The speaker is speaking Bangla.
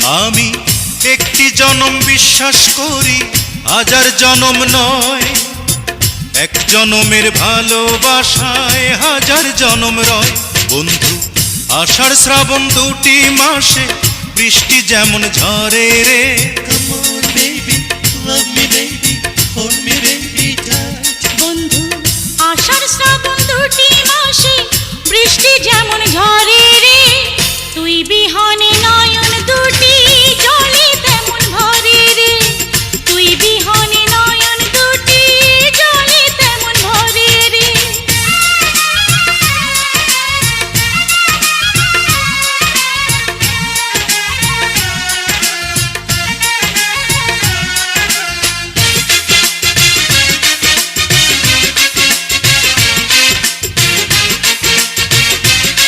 আমি একটি জনম বিশ্বাস করি, হাজার জনম নয়। এক জনমের ভালোবাসায় হাজার জনম রয়। বন্ধু, আষাঢ় শ্রাবণ দুটি মাসে বৃষ্টি যেমন ঝরে রে। Come on baby, love me baby, hold me